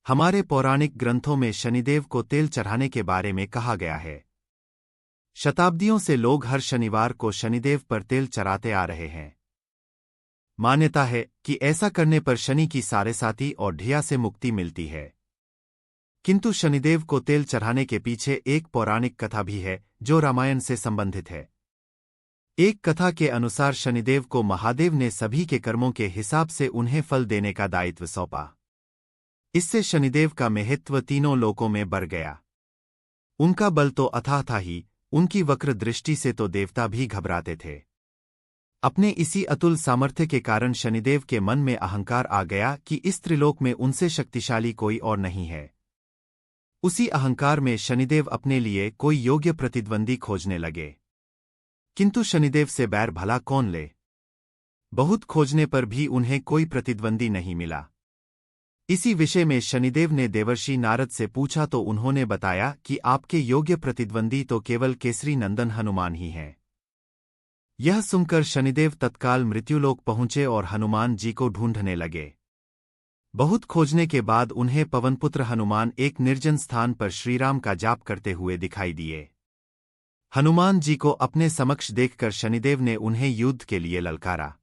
हमारे पौराणिक ग्रंथों में शनिदेव को तेल चढ़ाने के बारे में कहा गया है। शताब्दियों से लोग हर शनिवार को शनिदेव पर तेल चढ़ाते आ रहे हैं। मान्यता है कि ऐसा करने पर शनि की साढ़ेसाती और ढिया से मुक्ति मिलती है। किंतु शनिदेव को तेल चढ़ाने के पीछे एक पौराणिक कथा भी है जो रामायण से संबंधित है। एक कथा के अनुसार शनिदेव को महादेव ने सभी के कर्मों के हिसाब से उन्हें फल देने का दायित्व सौंपा। इससे शनिदेव का महत्व तीनों लोकों में बढ़ गया। उनका बल तो अथाह था ही, उनकी वक्र दृष्टि से तो देवता भी घबराते थे। अपने इसी अतुल सामर्थ्य के कारण शनिदेव के मन में अहंकार आ गया कि इस त्रिलोक में उनसे शक्तिशाली कोई और नहीं है। उसी अहंकार में शनिदेव अपने लिए कोई योग्य प्रतिद्वंदी खोजने लगे। किंतु शनिदेव से बैर भला कौन ले? बहुत खोजने पर भी उन्हें कोई प्रतिद्वंदी नहीं मिला। इसी विषय में शनिदेव ने देवर्षि नारद से पूछा तो उन्होंने बताया कि आपके योग्य प्रतिद्वंदी तो केवल केसरी नंदन हनुमान ही हैं। यह सुनकर शनिदेव तत्काल मृत्युलोक पहुंचे और हनुमान जी को ढूंढने लगे। बहुत खोजने के बाद उन्हें पवनपुत्र हनुमान एक निर्जन स्थान पर श्रीराम का जाप करते हुए दिखाई दिए। हनुमान जी को अपने समक्ष देखकर शनिदेव ने उन्हें युद्ध के लिए ललकारा।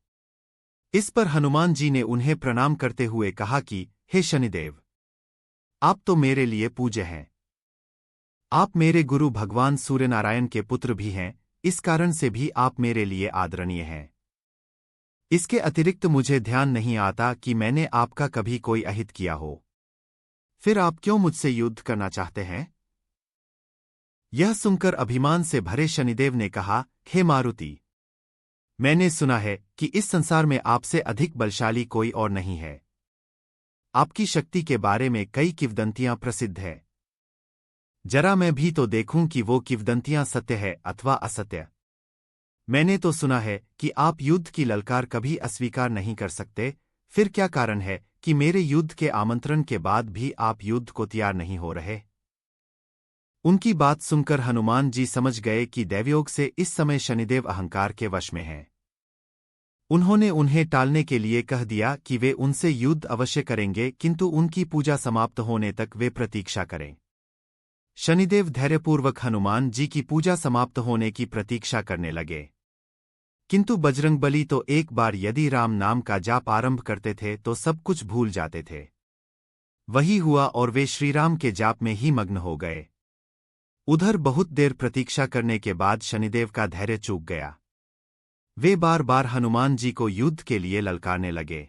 इस पर हनुमान जी ने उन्हें प्रणाम करते हुए कहा कि हे शनिदेव, आप तो मेरे लिए पूज्य हैं। आप मेरे गुरु भगवान सूर्यनारायण के पुत्र भी हैं, इस कारण से भी आप मेरे लिए आदरणीय हैं। इसके अतिरिक्त मुझे ध्यान नहीं आता कि मैंने आपका कभी कोई अहित किया हो। फिर आप क्यों मुझसे युद्ध करना चाहते हैं? यह सुनकर अभिमान से भरे शनिदेव ने कहा, हे मारुति, मैंने सुना है कि इस संसार में आपसे अधिक बलशाली कोई और नहीं है। आपकी शक्ति के बारे में कई किंवदंतियां प्रसिद्ध है। जरा मैं भी तो देखूं कि वो किंवदंतियां सत्य है अथवा असत्य। मैंने तो सुना है कि आप युद्ध की ललकार कभी अस्वीकार नहीं कर सकते, फिर क्या कारण है कि मेरे युद्ध के आमंत्रण के बाद भी आप युद्ध को तैयार नहीं हो रहे? उनकी बात सुनकर हनुमान जी समझ गए कि दैवयोग से इस समय शनिदेव अहंकार के वश में हैं। उन्होंने उन्हें टालने के लिए कह दिया कि वे उनसे युद्ध अवश्य करेंगे, किंतु उनकी पूजा समाप्त होने तक वे प्रतीक्षा करें। शनिदेव धैर्यपूर्वक हनुमान जी की पूजा समाप्त होने की प्रतीक्षा करने लगे। किंतु बजरंगबली तो एक बार यदि राम नाम का जाप आरंभ करते थे तो सब कुछ भूल जाते थे। वही हुआ और वे श्रीराम के जाप में ही मग्न हो गए। उधर बहुत देर प्रतीक्षा करने के बाद शनिदेव का धैर्य चूक गया। वे बार बार हनुमान जी को युद्ध के लिए ललकारने लगे।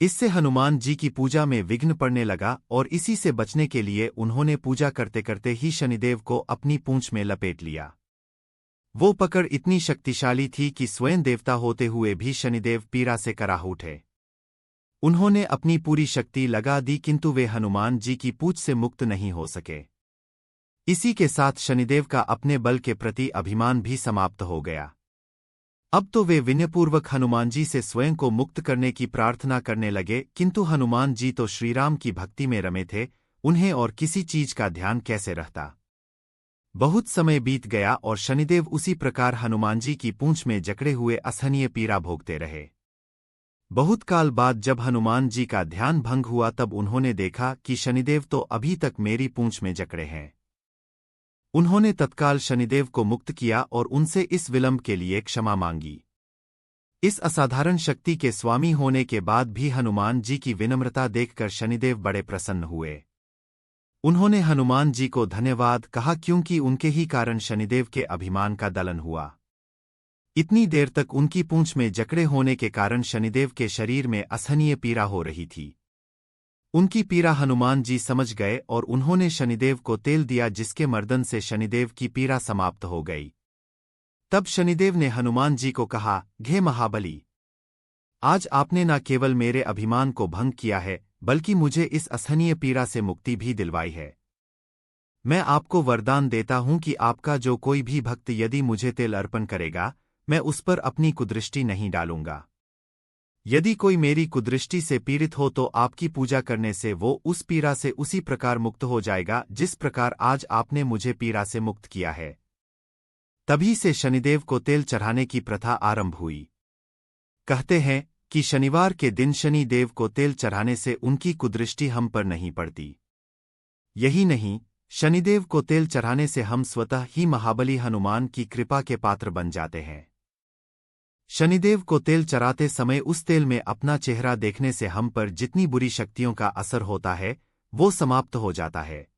इससे हनुमान जी की पूजा में विघ्न पड़ने लगा और इसी से बचने के लिए उन्होंने पूजा करते करते ही शनिदेव को अपनी पूंछ में लपेट लिया। वो पकड़ इतनी शक्तिशाली थी कि स्वयं देवता होते हुए भी शनिदेव पीड़ा से कराह उठे। उन्होंने अपनी पूरी शक्ति लगा दी, किंतु वे हनुमान जी की पूंछ से मुक्त नहीं हो सके। इसी के साथ शनिदेव का अपने बल के प्रति अभिमान भी समाप्त हो गया। अब तो वे विनयपूर्वक हनुमान जी से स्वयं को मुक्त करने की प्रार्थना करने लगे, किंतु हनुमान जी तो श्रीराम की भक्ति में रमे थे, उन्हें और किसी चीज का ध्यान कैसे रहता। बहुत समय बीत गया और शनिदेव उसी प्रकार हनुमान जी की पूंछ में जकड़े हुए असहनीय पीड़ा भोगते रहे। बहुत काल बाद जब हनुमान जी का ध्यान भंग हुआ तब उन्होंने देखा कि शनिदेव तो अभी तक मेरी पूंछ में जकड़े हैं। उन्होंने तत्काल शनिदेव को मुक्त किया और उनसे इस विलंब के लिए क्षमा मांगी। इस असाधारण शक्ति के स्वामी होने के बाद भी हनुमान जी की विनम्रता देखकर शनिदेव बड़े प्रसन्न हुए। उन्होंने हनुमान जी को धन्यवाद कहा, क्योंकि उनके ही कारण शनिदेव के अभिमान का दलन हुआ। इतनी देर तक उनकी पूंछ में जकड़े होने के कारण शनिदेव के शरीर में असहनीय पीड़ा हो रही थी। उनकी पीड़ा हनुमान जी समझ गए और उन्होंने शनिदेव को तेल दिया, जिसके मर्दन से शनिदेव की पीड़ा समाप्त हो गई। तब शनिदेव ने हनुमान जी को कहा, घे महाबली, आज आपने न केवल मेरे अभिमान को भंग किया है, बल्कि मुझे इस असहनीय पीड़ा से मुक्ति भी दिलवाई है। मैं आपको वरदान देता हूं कि आपका जो कोई भी भक्त यदि मुझे तेल अर्पण करेगा, मैं उस पर अपनी कुदृष्टि नहीं डालूंगा। यदि कोई मेरी कुदृष्टि से पीड़ित हो तो आपकी पूजा करने से वो उस पीड़ा से उसी प्रकार मुक्त हो जाएगा जिस प्रकार आज आपने मुझे पीड़ा से मुक्त किया है। तभी से शनिदेव को तेल चढ़ाने की प्रथा आरंभ हुई। कहते हैं कि शनिवार के दिन शनि देव को तेल चढ़ाने से उनकी कुदृष्टि हम पर नहीं पड़ती। यही नहीं, शनिदेव को तेल चढ़ाने से हम स्वतः ही महाबली हनुमान की कृपा के पात्र बन जाते हैं। शनिदेव को तेल चढ़ाते समय उस तेल में अपना चेहरा देखने से हम पर जितनी बुरी शक्तियों का असर होता है वो समाप्त हो जाता है।